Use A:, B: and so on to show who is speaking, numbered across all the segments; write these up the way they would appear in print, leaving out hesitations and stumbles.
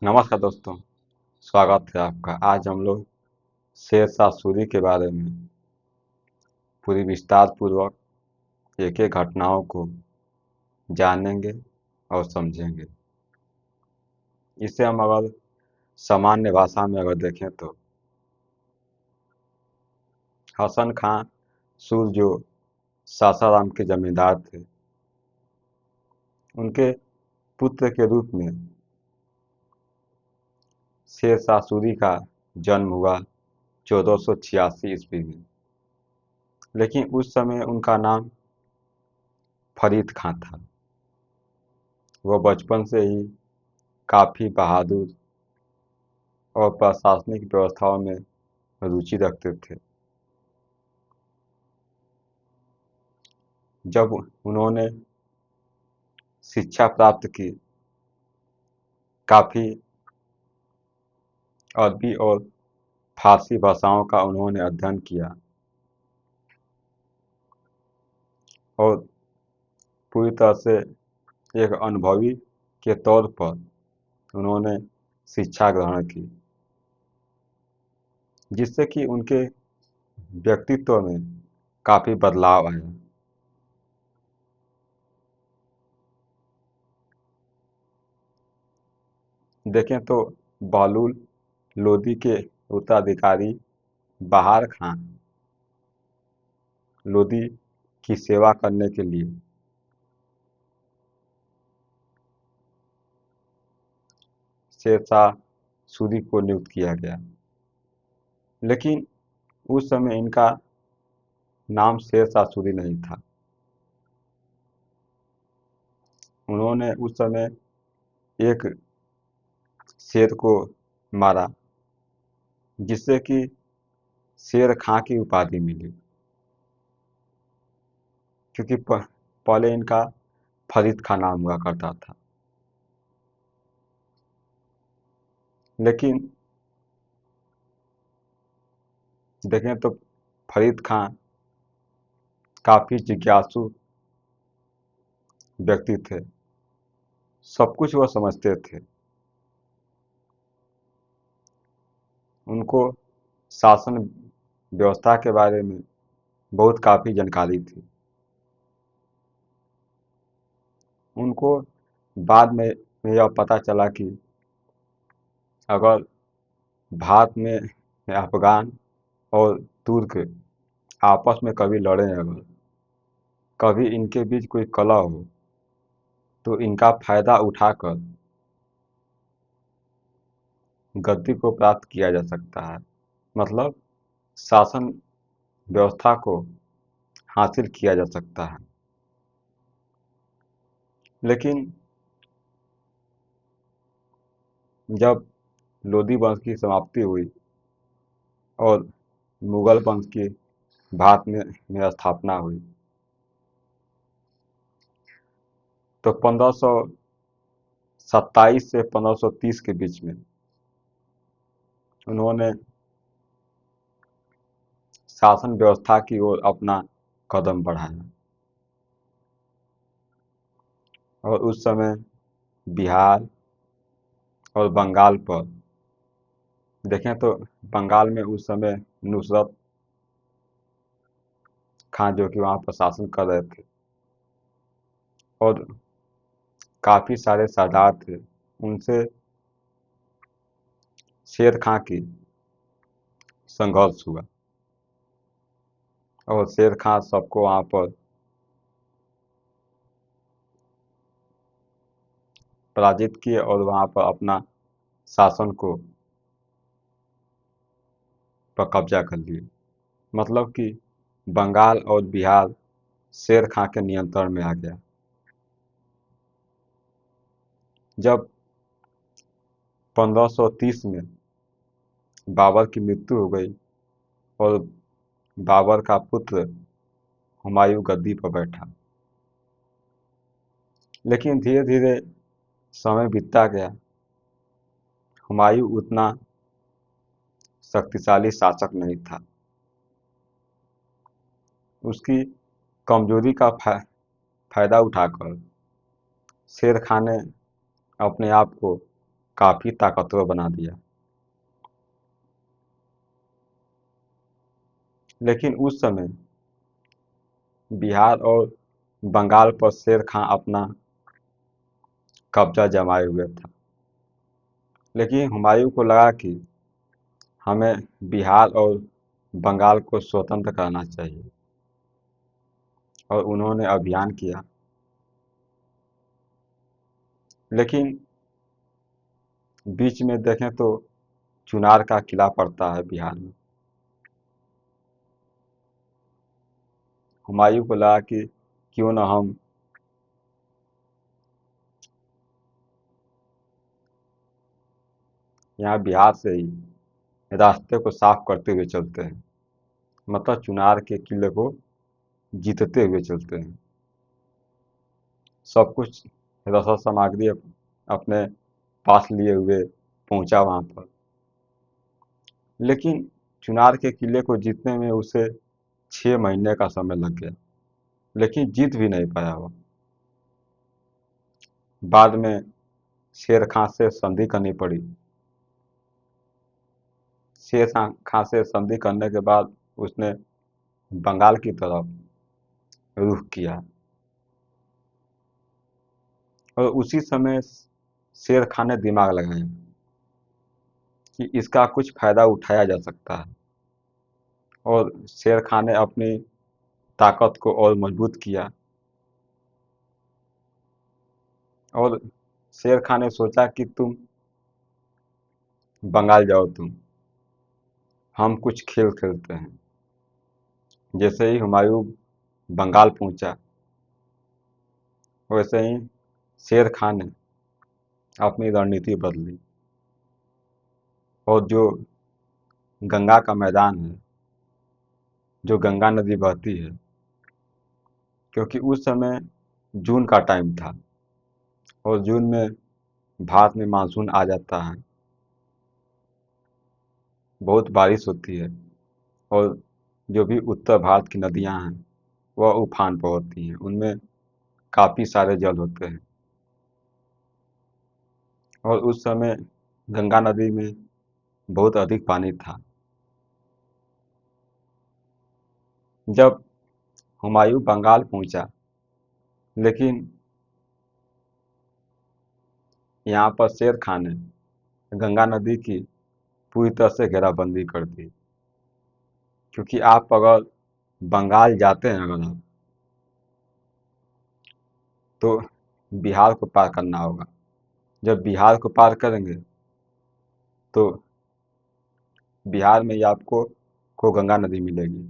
A: नमस्कार दोस्तों। स्वागत है आपका। आज हम लोग शेर शाह सूरी के बारे में पूरी विस्तार पूर्वक एक एक घटनाओं को जानेंगे और समझेंगे। इसे हम अगर सामान्य भाषा में अगर देखें तो हसन खां सूर जो सासाराम के जमींदार थे, उनके पुत्र के रूप में शेर शाह सूरी का जन्म हुआ 1486 ईस्वी में। लेकिन उस समय उनका नाम फरीद खां था। वह बचपन से ही काफ़ी बहादुर और प्रशासनिक व्यवस्थाओं में रुचि रखते थे। जब उन्होंने शिक्षा प्राप्त की, काफ़ी अरबी और फारसी भाषाओं का उन्होंने अध्ययन किया और पूरी तरह से एक अनुभवी के तौर पर उन्होंने शिक्षा ग्रहण की, जिससे कि उनके व्यक्तित्व में काफ़ी बदलाव आया। देखें तो बहलूल लोदी के उत्तराधिकारी बहार खां लोदी की सेवा करने के लिए शेर शाह सूरी को नियुक्त किया गया। लेकिन उस समय इनका नाम शेर शाह सूरी नहीं था। उन्होंने उस समय एक शेर को मारा, जिससे कि शेर खां की उपाधि मिली, क्योंकि पहले इनका फरीद खां नाम हुआ करता था। लेकिन देखें तो फरीद खां काफ़ी जिज्ञासु व्यक्ति थे। सब कुछ वह समझते थे। उनको शासन व्यवस्था के बारे में बहुत काफ़ी जानकारी थी। उनको बाद में यह पता चला कि अगर भारत में अफ़गान और तुर्क आपस में कभी लड़ें, अगर कभी इनके बीच कोई कलह हो, तो इनका फ़ायदा उठाकर गद्दी को प्राप्त किया जा सकता है। मतलब शासन व्यवस्था को हासिल किया जा सकता है। लेकिन जब लोदी वंश की समाप्ति हुई और मुगल वंश की भारत में स्थापना हुई, तो 1527 से 1530 के बीच में उन्होंने शासन व्यवस्था की ओर अपना कदम बढ़ाया। और उस समय बिहार और बंगाल पर देखें तो बंगाल में उस समय नुसरत खां जो कि वहाँ पर शासन कर रहे थे, और काफ़ी सारे सरदार थे। उनसे शेर खां की संघर्ष हुआ और शेर खां सबको वहाँ पर पराजित किए और वहाँ पर अपना शासन को पर कब्जा कर लिए। मतलब कि बंगाल और बिहार शेर खां के नियंत्रण में आ गया। जब 1530 में बाबर की मृत्यु हो गई और बाबर का पुत्र हुमायूं गद्दी पर बैठा, लेकिन धीरे धीरे समय बीतता गया। हुमायूं उतना शक्तिशाली शासक नहीं था। उसकी कमजोरी का फायदा उठाकर शेर खां ने अपने आप को काफ़ी ताकतवर बना दिया। लेकिन उस समय बिहार और बंगाल पर शेर खां अपना कब्जा जमाए हुए था। लेकिन हुमायूं को लगा कि हमें बिहार और बंगाल को स्वतंत्र करना चाहिए और उन्होंने अभियान किया। लेकिन बीच में देखें तो चुनार का किला पड़ता है बिहार में। हुमायूं को लगा कि क्यों न हम यहाँ बिहार से ही रास्ते को साफ करते हुए चलते हैं, मतलब चुनार के किले को जीतते हुए चलते हैं। सब कुछ रसद सामग्री अपने पास लिए हुए पहुंचा वहां पर। लेकिन चुनार के किले को जीतने में उसे 6 महीने का समय लग गया, लेकिन जीत भी नहीं पाया वो। बाद में शेर खां से संधि करनी पड़ी। शेर खां से संधि करने के बाद उसने बंगाल की तरफ रुख किया और उसी समय शेर खां ने दिमाग लगाया कि इसका कुछ फायदा उठाया जा सकता है और शेर खां ने अपनी ताकत को और मजबूत किया और शेर खां ने सोचा कि तुम बंगाल जाओ, हम कुछ खेल खेलते हैं। जैसे ही हुमायूं बंगाल पहुंचा, वैसे ही शेर खां ने अपनी रणनीति बदली और जो गंगा का मैदान है, जो गंगा नदी बहती है, क्योंकि उस समय जून का टाइम था और जून में भारत में मानसून आ जाता है, बहुत बारिश होती है और जो भी उत्तर भारत की नदियां हैं वह उफान पर होती हैं, उनमें काफ़ी सारे जल होते हैं और उस समय गंगा नदी में बहुत अधिक पानी था। जब हुमायूं बंगाल पहुंचा, लेकिन यहाँ पर शेर खां ने गंगा नदी की पूरी तरह से घेराबंदी कर दी, क्योंकि आप अगर बंगाल जाते हैं अगर आप, तो बिहार को पार करना होगा। जब बिहार को पार करेंगे तो बिहार में ही आपको को गंगा नदी मिलेगी।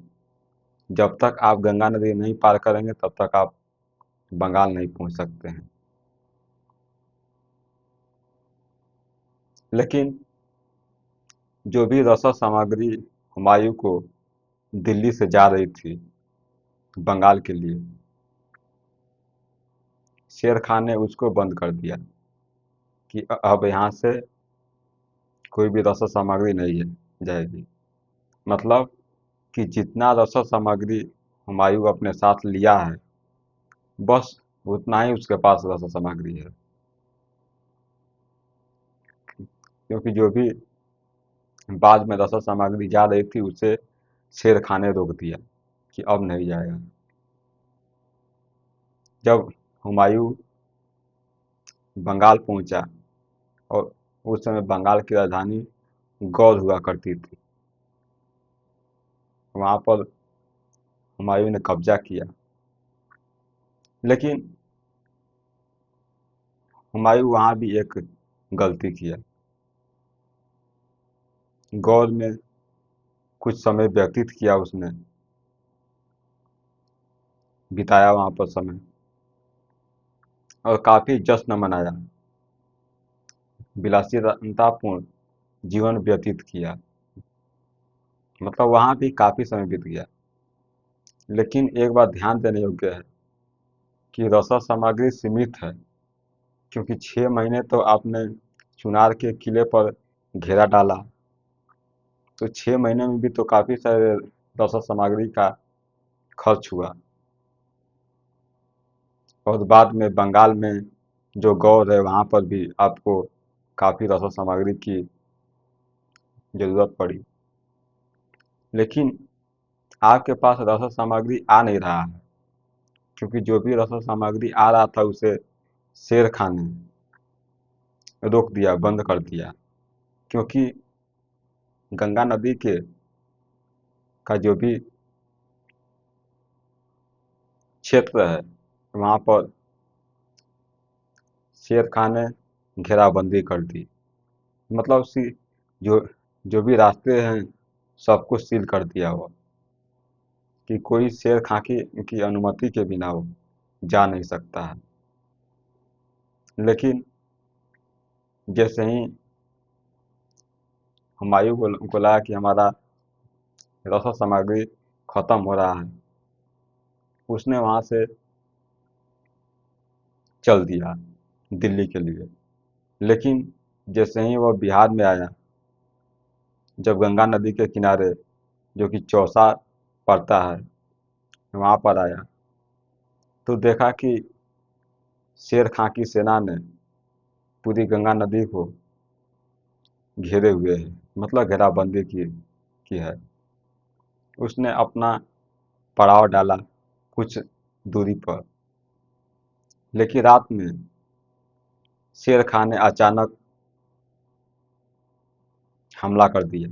A: जब तक आप गंगा नदी नहीं पार करेंगे तब तक आप बंगाल नहीं पहुंच सकते हैं। लेकिन जो भी रसद सामग्री हुमायूं को दिल्ली से जा रही थी बंगाल के लिए, शेर खान ने उसको बंद कर दिया कि अब यहाँ से कोई भी रसद सामग्री नहीं है जाएगी। मतलब कि जितना रसद सामग्री हुमायूं अपने साथ लिया है, बस उतना ही उसके पास रसद सामग्री है, क्योंकि जो भी बाद में रसद सामग्री जा रही थी उसे शेर खान ने रोक दिया कि अब नहीं जाएगा। जब हुमायूं बंगाल पहुंचा और उस समय बंगाल की राजधानी गौर हुआ करती थी, वहां पर हुमायूं ने कब्जा किया। लेकिन हुमायूं वहां भी एक गलती किया। गौर में कुछ समय व्यतीत किया उसने, बिताया वहां पर समय और काफी जश्न मनाया, विलासितापूर्ण जीवन व्यतीत किया। मतलब वहां भी काफी समय बीत गया। लेकिन एक बात ध्यान देने योग्य है कि रसद सामग्री सीमित है, क्योंकि 6 महीने तो आपने चुनार के किले पर घेरा डाला, तो 6 महीने में भी तो काफी सारे रसद सामग्री का खर्च हुआ। और बाद में बंगाल में जो गौर है वहां पर भी आपको काफ़ी रसद सामग्री की ज़रूरत पड़ी। लेकिन आपके पास रसद सामग्री आ नहीं रहा है, क्योंकि जो भी रसद सामग्री आ रहा था उसे शेर खान ने रोक दिया, बंद कर दिया। क्योंकि गंगा नदी के का जो भी क्षेत्र है, वहाँ पर शेर खान ने घेराबंदी कर दी। मतलब जो जो भी रास्ते हैं सब कुछ सील कर दिया हुआ, कि कोई शेर खां की अनुमति के बिना वो जा नहीं सकता है। लेकिन जैसे ही हुमायूं को लगा कि हमारा रसद सामग्री खत्म हो रहा है, उसने वहाँ से चल दिया दिल्ली के लिए। लेकिन जैसे ही वह बिहार में आया, जब गंगा नदी के किनारे जो कि चौसा पड़ता है वहाँ पर आया, तो देखा कि शेर खां की सेना ने पूरी गंगा नदी को घेरे हुए है, मतलब घेराबंदी की है। उसने अपना पड़ाव डाला कुछ दूरी पर, लेकिन रात में शेर खान ने अचानक हमला कर दिया।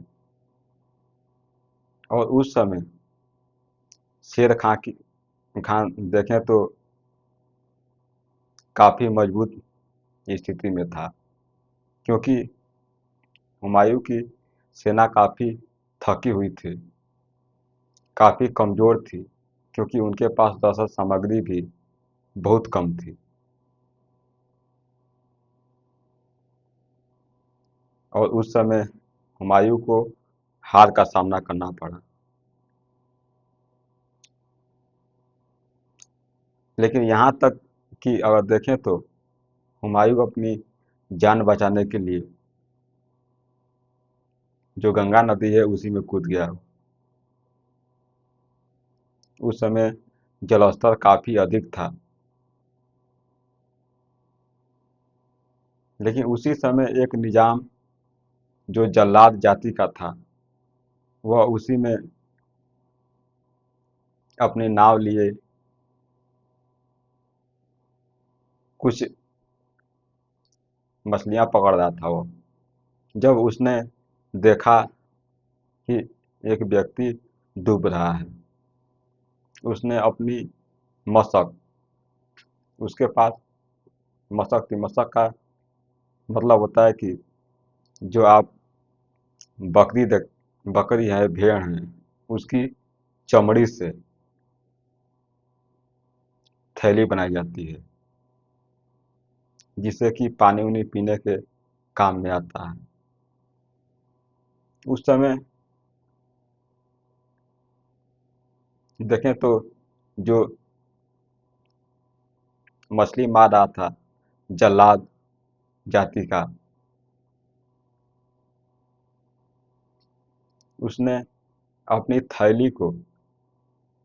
A: और उस समय शेर खान देखें तो काफ़ी मजबूत स्थिति में था, क्योंकि हुमायूं की सेना काफ़ी थकी हुई थी, काफ़ी कमज़ोर थी, क्योंकि उनके पास रसद सामग्री भी बहुत कम थी। और उस समय हुमायूं को हार का सामना करना पड़ा। लेकिन यहाँ तक कि अगर देखें तो हुमायूं अपनी जान बचाने के लिए जो गंगा नदी है उसी में कूद गया। उस समय जलस्तर काफ़ी अधिक था। लेकिन उसी समय एक निजाम जो जल्लाद जाति का था, वह उसी में अपनी नाव लिए कुछ मछलियां पकड़ रहा था। वो जब उसने देखा कि एक व्यक्ति डूब रहा है, उसने अपनी मशक, उसके पास मशक थी। मशक का मतलब होता है कि जो आप बकरी देख बकरी है, भेड़ है, उसकी चमड़ी से थैली बनाई जाती है, जिससे कि पानी उनी पीने के काम में आता है। उस समय देखें तो जो मछली मार रहा था जल्लाद जाति का, उसने अपनी थैली को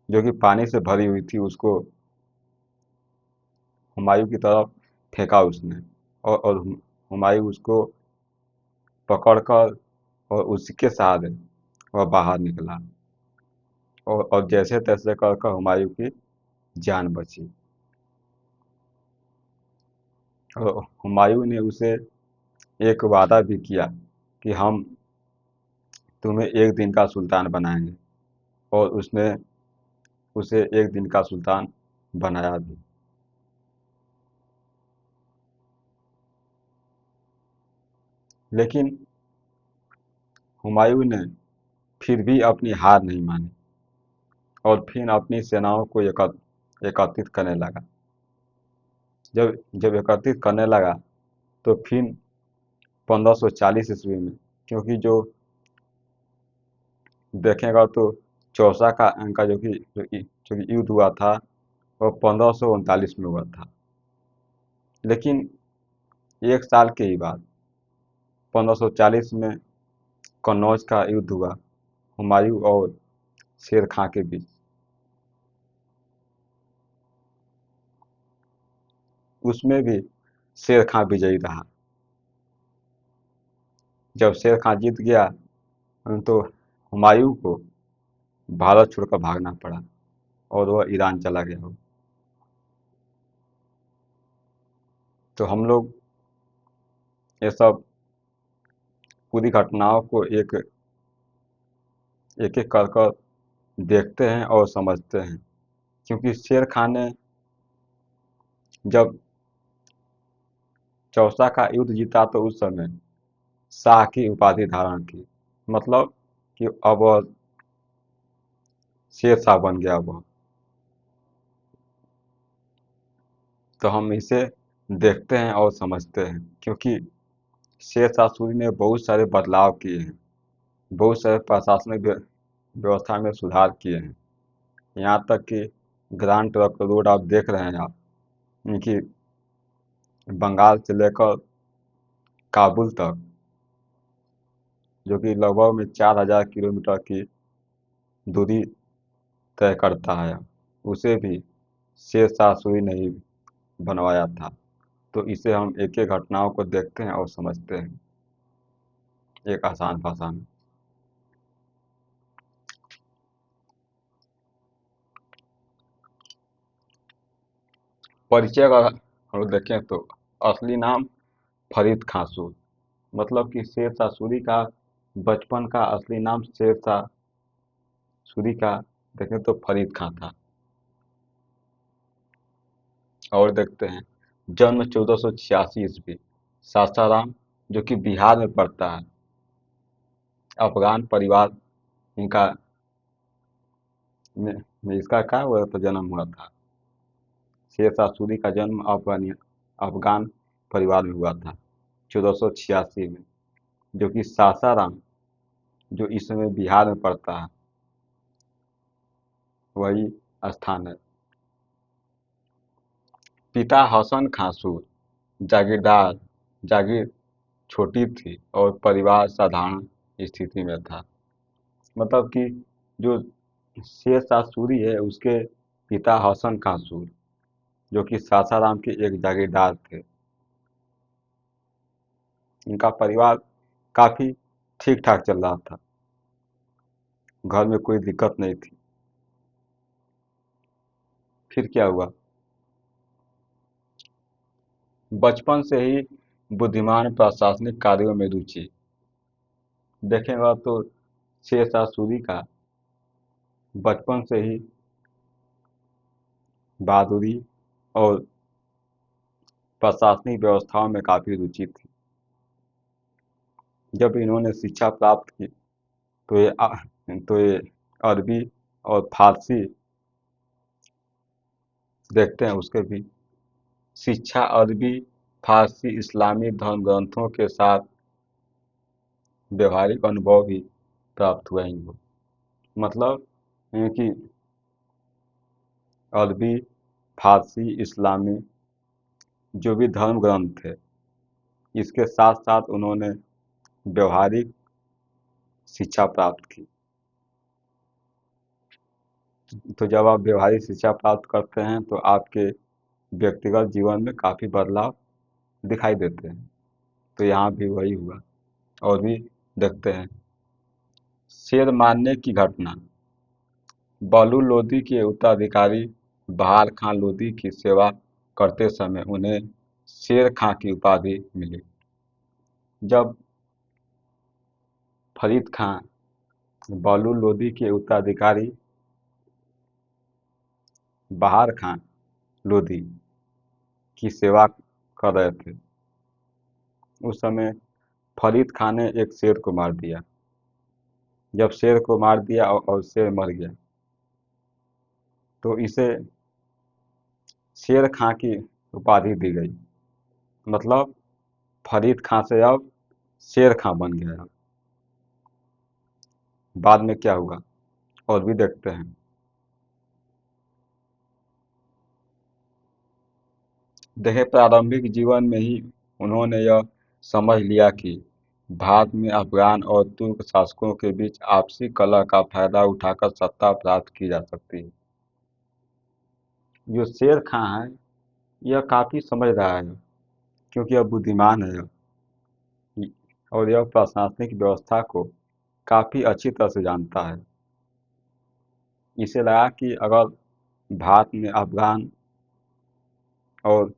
A: जो कि पानी से भरी हुई थी उसको हुमायूं की तरफ फेंका उसने। और हुमायूं उसको पकड़कर और उसके सहारे वह बाहर निकला। और जैसे तैसे कर हुमायूं की जान बची। और हुमायूं ने उसे एक वादा भी किया कि हम तुम्हें एक दिन का सुल्तान बनाएंगे। और उसने उसे एक दिन का सुल्तान बनाया भी। लेकिन हुमायूं ने फिर भी अपनी हार नहीं मानी, और फिर अपनी सेनाओं को एकत्रित करने लगा। जब जब एकत्रित करने लगा, तो फिर 1540 ईस्वी में, क्योंकि जो देखेगा तो चौसा का जो कि युद्ध हुआ था वह 1539 में हुआ था। लेकिन एक साल के ही बाद 1540 में कन्नौज का युद्ध हुआ हुमायूं और शेर खां के बीच। उसमें भी शेर खां विजयी रहा। जब शेर खां जीत गया तो हुमायूं को भारत छोड़कर भागना पड़ा और वह ईरान चला गया। तो हम लोग ये सब पूरी घटनाओं को एक एक एक कर कर देखते हैं और समझते हैं, क्योंकि शेर खान ने जब चौसा का युद्ध जीता तो उस समय शाह की उपाधि धारण की, मतलब कि अब वह शेर शाह बन गया वह। तो हम इसे देखते हैं और समझते हैं, क्योंकि शेर शाह सूरी ने बहुत सारे बदलाव किए हैं, बहुत सारे प्रशासनिक व्यवस्था में सुधार किए हैं। यहाँ तक कि ग्रांड ट्रंक रोड आप देख रहे हैं आप, कि बंगाल से लेकर काबुल तक, जो कि लगभग में 4000 किलोमीटर की दूरी तय करता है, उसे भी शेर शाह सूरी ने ही बनवाया था। तो इसे हम एक एक घटनाओं को देखते हैं और समझते हैं एक आसान भाषा में। परिचय का हम लोग देखें तो असली नाम फरीद खां सूरी, मतलब कि शेर शाह सूरी का बचपन का असली नाम शेर शाह सूरी का देखें तो फरीद खां था। और देखते हैं जन्म 1486 ईस्वी, सासाराम, जो कि बिहार में पड़ता है। अफगान परिवार इनका में इसका क्या हुआ था, जन्म हुआ था। शेर शाह सूरी का जन्म अफगान परिवार में हुआ था 1486 में, जो कि सासाराम, जो इस समय बिहार में पड़ता है, वही स्थान है। पिता हसन खां सूर जागीरदार, जागीर छोटी थी और परिवार साधारण स्थिति में था। मतलब कि जो शेर शाह सूरी है उसके पिता हसन खां सूर, जो कि सासाराम के एक जागीरदार थे। इनका परिवार काफी ठीक ठाक चल रहा था, घर में कोई दिक्कत नहीं थी। फिर क्या हुआ, बचपन से ही बुद्धिमान, प्रशासनिक कार्यों में रुचि। देखेंगे तो शेर शाह सूरी का बचपन से ही बहादुरी और प्रशासनिक व्यवस्थाओं में काफी रुचि थी। जब इन्होंने शिक्षा प्राप्त की तो ये अरबी और फारसी देखते हैं उसके भी। शिक्षा अरबी, फारसी, इस्लामी धर्म ग्रंथों के साथ व्यवहारिक अनुभव भी प्राप्त हुआ इनको। मतलब कि अरबी, फारसी, इस्लामी जो भी धर्म ग्रंथ थे, इसके साथ साथ उन्होंने व्यवहारिक शिक्षा प्राप्त की। तो जब आप व्यवहारिक शिक्षा प्राप्त करते हैं तो आपके व्यक्तिगत जीवन में काफ़ी बदलाव दिखाई देते हैं। तो यहाँ भी वही हुआ। और भी देखते हैं शेर मारने की घटना। बलू लोदी के उत्तराधिकारी बहार खां लोदी की सेवा करते समय उन्हें शेर खां की उपाधि मिली। जब फरीद खां बलू लोदी के उत्तराधिकारी बहार खां लोदी की सेवा कर रहे थे, उस समय फरीद खां ने एक शेर को मार दिया। जब शेर को मार दिया और शेर मर गया, तो इसे शेर खां की उपाधि दी गई। मतलब फरीद खां से अब शेर खां बन गया। बाद में क्या हुआ और भी देखते हैं। देखें प्रारंभिक जीवन में ही उन्होंने यह समझ लिया कि भारत में अफगान और तुर्क शासकों के बीच आपसी कलह का फायदा उठाकर सत्ता प्राप्त की जा सकती है। जो शेर खां है यह काफी समझ रहा है, क्योंकि यह बुद्धिमान है। और यह प्रशासनिक व्यवस्था को काफ़ी अच्छी तरह से जानता है। इसे लगा कि अगर भारत में अफ़गान और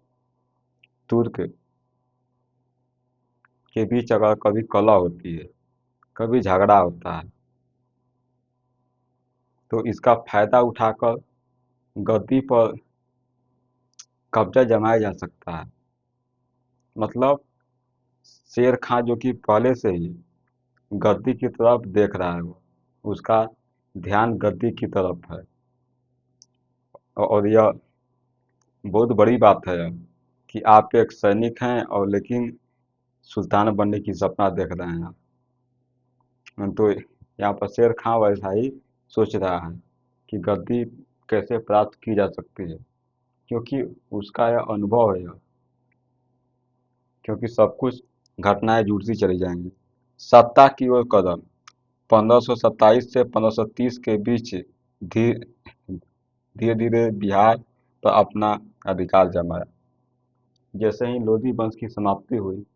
A: तुर्क के बीच अगर कभी कलह होती है, कभी झगड़ा होता है, तो इसका फ़ायदा उठाकर गद्दी पर कब्जा जमाया जा सकता है। मतलब शेर खां जो कि पहले से ही गद्दी की तरफ देख रहा है, वो उसका ध्यान गद्दी की तरफ है। और यह बहुत बड़ी बात है कि आप एक सैनिक हैं और लेकिन सुल्तान बनने की सपना देख रहे हैं आप। तो यहाँ पर शेर खां वैसा ही सोच रहा है कि गद्दी कैसे प्राप्त की जा सकती है, क्योंकि उसका यह अनुभव है क्योंकि सब कुछ घटनाएं जुड़ती चली जाएंगी। सत्ता की ओर कदम 1527 से 1530 के बीच धीरे धीरे बिहार पर अपना अधिकार जमाया। जैसे ही लोधी वंश की समाप्ति हुई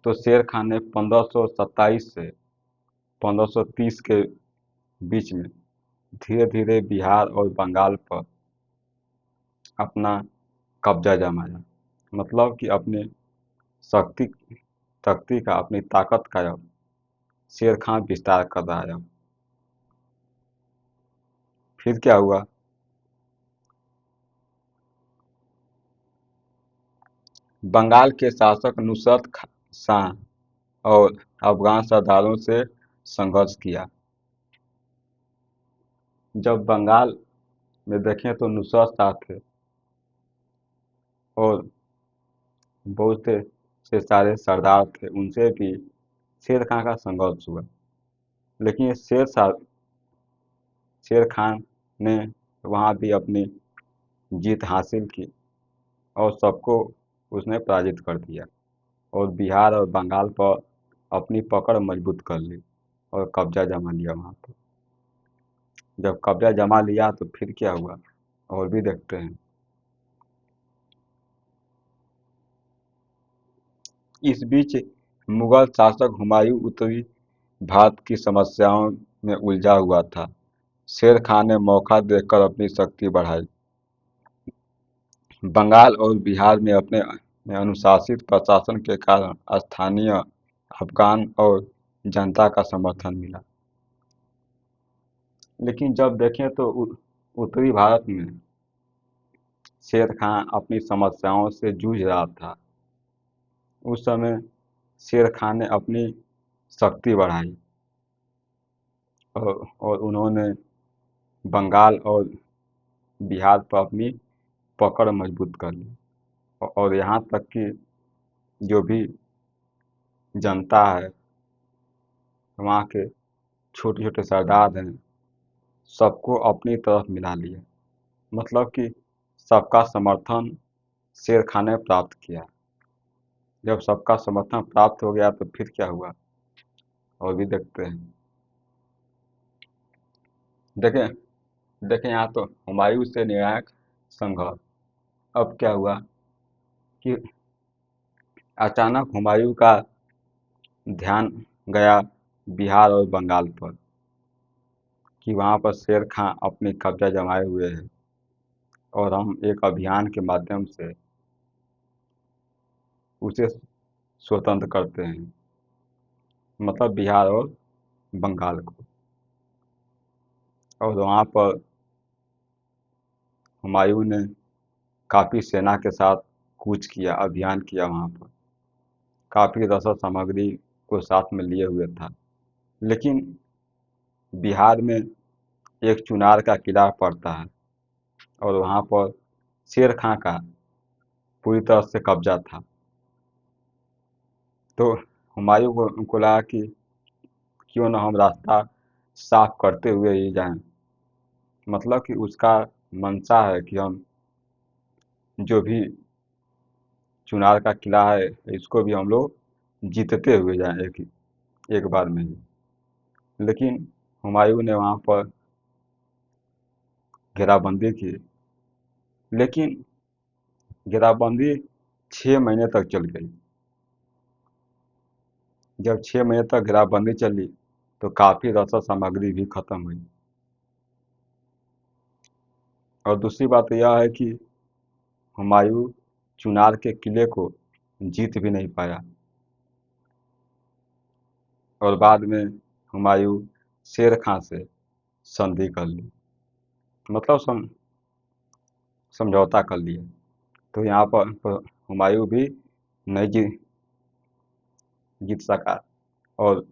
A: तो शेर खान ने 1527 से 1530 के बीच में धीरे धीरे बिहार और बंगाल पर अपना कब्जा जमाया। मतलब कि अपने शक्ति शक्ति का, अपनी ताकत का अब शेर खान विस्तार कर रहा है। फिर क्या हुआ? बंगाल के शासक नुसरत शाह और अफगान सरदारों से संघर्ष किया। जब बंगाल में देखें तो नुसरत शाह थे और बहुत से सारे सरदार थे, उनसे भी शेर खान का संघर्ष हुआ। लेकिन ये शेर खान ने वहाँ भी अपनी जीत हासिल की और सबको उसने पराजित कर दिया और बिहार और बंगाल पर अपनी पकड़ मजबूत कर ली और कब्जा जमा लिया वहाँ पर। जब कब्जा जमा लिया तो फिर क्या हुआ और भी देखते हैं। इस बीच मुगल शासक हुमायूं उत्तरी भारत की समस्याओं में उलझा हुआ था। शेर खान ने मौका देखकर अपनी शक्ति बढ़ाई। बंगाल और बिहार में अपने में अनुशासित प्रशासन के कारण स्थानीय अफगान और जनता का समर्थन मिला। लेकिन जब देखें तो उत्तरी भारत में शेर खान अपनी समस्याओं से जूझ रहा था। उस समय शेर खान ने अपनी शक्ति बढ़ाई और उन्होंने बंगाल और बिहार पर अपनी पकड़ मजबूत कर ली और यहाँ तक कि जो भी जनता है, वहाँ के छोटे छोटे सरदार हैं, सबको अपनी तरफ मिला लिया। मतलब कि सबका समर्थन शेर खान ने प्राप्त किया। जब सबका समर्थन प्राप्त हो गया तो फिर क्या हुआ और भी देखते हैं। देखें देखें यहाँ तो हुमायूं से निर्णायक संघर्ष। अब क्या हुआ कि अचानक हुमायूं का ध्यान गया बिहार और बंगाल पर कि वहाँ पर शेर खान अपनी कब्जा जमाए हुए है और हम एक अभियान के माध्यम से उसे स्वतंत्र करते हैं। मतलब बिहार और बंगाल को। और वहाँ पर हुमायूं ने काफ़ी सेना के साथ कूच किया, अभियान किया। वहाँ पर काफ़ी रसद सामग्री को साथ में लिए हुए था। लेकिन बिहार में एक चुनार का किला पड़ता है और वहाँ पर शेर खां का पूरी तरह से कब्जा था। तो हुमायूं को उनको लगा कि क्यों न हम रास्ता साफ करते हुए ही जाएं। मतलब कि उसका मंशा है कि हम जो भी चुनार का किला है इसको भी हम लोग जीतते हुए जाएं एक बार में ही। लेकिन हुमायूं ने वहाँ पर घेराबंदी की। लेकिन घेराबंदी 6 महीने तक चल गई जब 6 महीने तक घेराबंदी चली तो काफ़ी रसद सामग्री भी खत्म हुई। और दूसरी बात यह है कि हुमायूं चुनार के किले को जीत भी नहीं पाया और बाद में हुमायूं शेर खां से संधि कर ली, मतलब समझौता कर लिया। तो यहाँ पर हुमायूं भी नहीं जीत सका और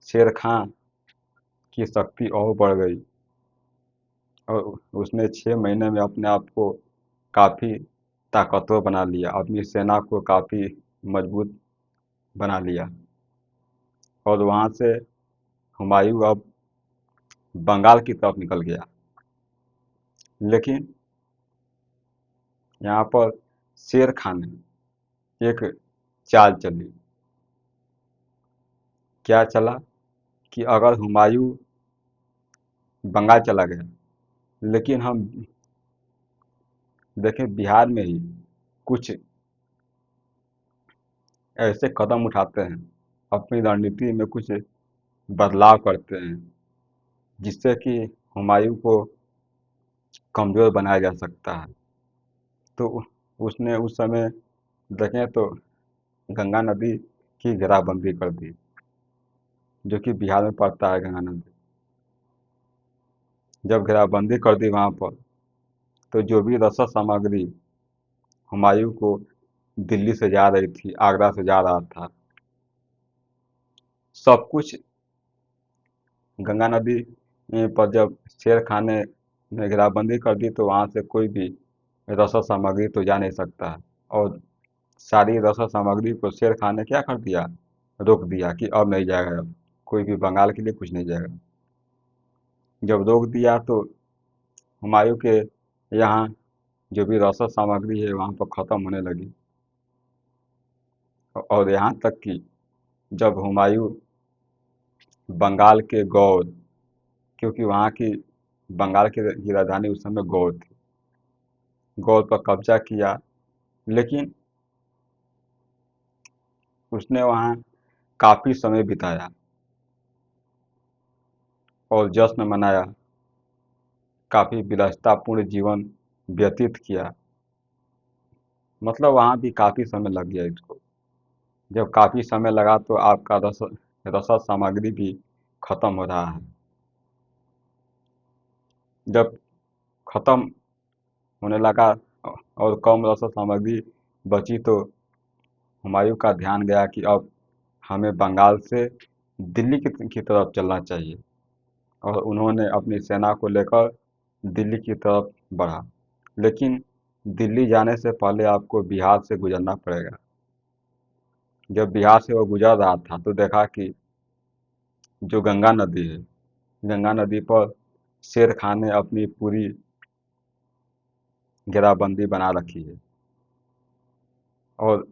A: शेर खां की शक्ति और बढ़ गई और उसने 6 महीने में अपने आप को काफ़ी ताकतवर बना लिया, अपनी सेना को काफ़ी मजबूत बना लिया। और वहाँ से हुमायूं अब बंगाल की तरफ निकल गया। लेकिन यहाँ पर शेर खां ने एक चाल चली। क्या चला कि अगर हुमायूं बंगाल चला गया, लेकिन हम देखें बिहार में ही कुछ ऐसे कदम उठाते हैं, अपनी रणनीति में कुछ बदलाव करते हैं जिससे कि हुमायूं को कमज़ोर बनाया जा सकता है। तो उसने उस समय देखें तो गंगा नदी की घेराबंदी कर दी, जो कि बिहार में पड़ता है गंगा नदी। जब घेराबंदी कर दी वहाँ पर, तो जो भी रसद सामग्री हुमायूं को दिल्ली से जा रही थी, आगरा से जा रहा था, सब कुछ गंगा नदी पर जब शेर खान ने घेराबंदी कर दी तो वहाँ से कोई भी रसद सामग्री तो जा नहीं सकता। और सारी रसद सामग्री को शेर खान ने क्या कर दिया, रोक दिया कि अब नहीं जाएगा, अब कोई भी बंगाल के लिए कुछ नहीं जाएगा। जब रोक दिया तो हुमायूं के यहाँ जो भी रसद सामग्री है वहाँ पर ख़त्म होने लगी। और यहाँ तक कि जब हुमायूं बंगाल के गौर, क्योंकि वहाँ की बंगाल की राजधानी उस समय गौर थी, गौर पर कब्जा किया, लेकिन उसने वहाँ काफ़ी समय बिताया और जश्न मनाया, काफ़ी विलासितापूर्ण जीवन व्यतीत किया। मतलब वहाँ भी काफ़ी समय लग गया इसको। जब काफ़ी समय लगा तो आपका रसद सामग्री भी खत्म हो रहा है। जब खत्म होने लगा और कम रसद सामग्री बची तो हुमायूं का ध्यान गया कि अब हमें बंगाल से दिल्ली की तरफ चलना चाहिए और उन्होंने अपनी सेना को लेकर दिल्ली की तरफ बढ़ा। लेकिन दिल्ली जाने से पहले आपको बिहार से गुजरना पड़ेगा। जब बिहार से वो गुजर रहा था तो देखा कि जो गंगा नदी है, गंगा नदी पर शेर खान ने अपनी पूरी घेराबंदी बना रखी है और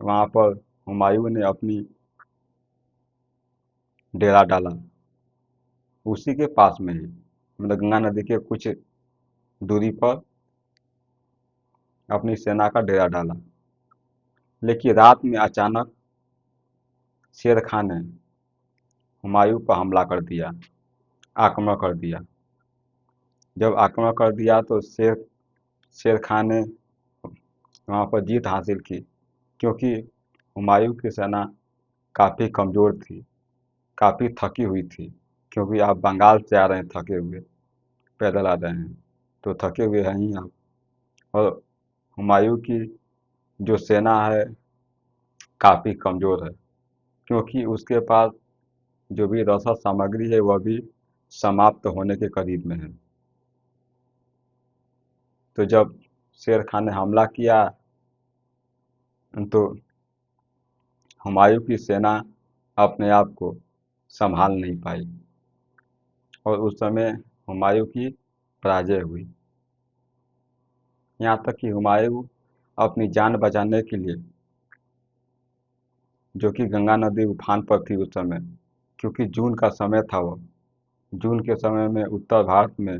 A: वहाँ पर हुमायूं ने अपनी डेरा डाला उसी के पास में ही, मतलब गंगा नदी के कुछ दूरी पर अपनी सेना का डेरा डाला। लेकिन रात में अचानक शेर खान ने हुमायूं पर हमला कर दिया, आक्रमण कर दिया। जब आक्रमण कर दिया तो शेर खान ने वहाँ पर जीत हासिल की, क्योंकि हुमायूं की सेना काफ़ी कमज़ोर थी, काफ़ी थकी हुई थी, क्योंकि आप बंगाल से आ रहे हैं थके हुए, पैदल आ रहे हैं तो थके हुए हैं ही आप। और हुमायूं की जो सेना है काफ़ी कमज़ोर है, क्योंकि उसके पास जो भी रसद सामग्री है वह भी समाप्त होने के करीब में है। तो जब शेर खान ने हमला किया तो हुमायूं की सेना अपने आप को संभाल नहीं पाई और उस समय हुमायूं की पराजय हुई। यहाँ तक कि हुमायूं अपनी जान बचाने के लिए, जो कि गंगा नदी उफान पर थी उस समय, क्योंकि जून का समय था, वो जून के समय में उत्तर भारत में,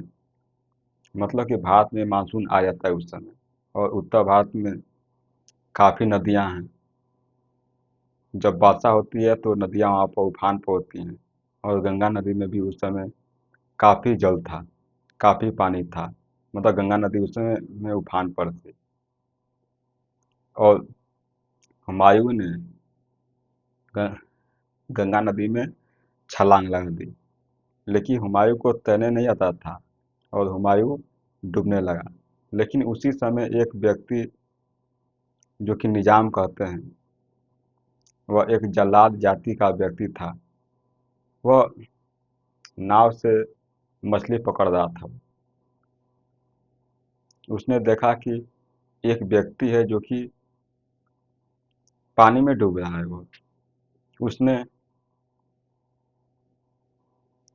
A: मतलब कि भारत में मानसून आ जाता है उस समय, और उत्तर भारत में काफ़ी नदियाँ हैं, जब वर्षा होती है तो नदियाँ वहाँ पर उफान पर होती हैं, और गंगा नदी में भी उस समय काफ़ी जल था, काफ़ी पानी था। मतलब गंगा नदी उस समय में उफान पर थी, और हुमायूं ने ग- गंगा नदी में छलांग लगा दी। लेकिन हुमायूं को तैरने नहीं आता था, और हुमायूं डूबने लगा। लेकिन उसी समय एक व्यक्ति, जो कि निजाम कहते हैं, वह एक जल्लाद जाति का व्यक्ति था। वह नाव से मछली पकड़ रहा था। उसने देखा कि एक व्यक्ति है जो कि पानी में डूब रहा है। वो उसने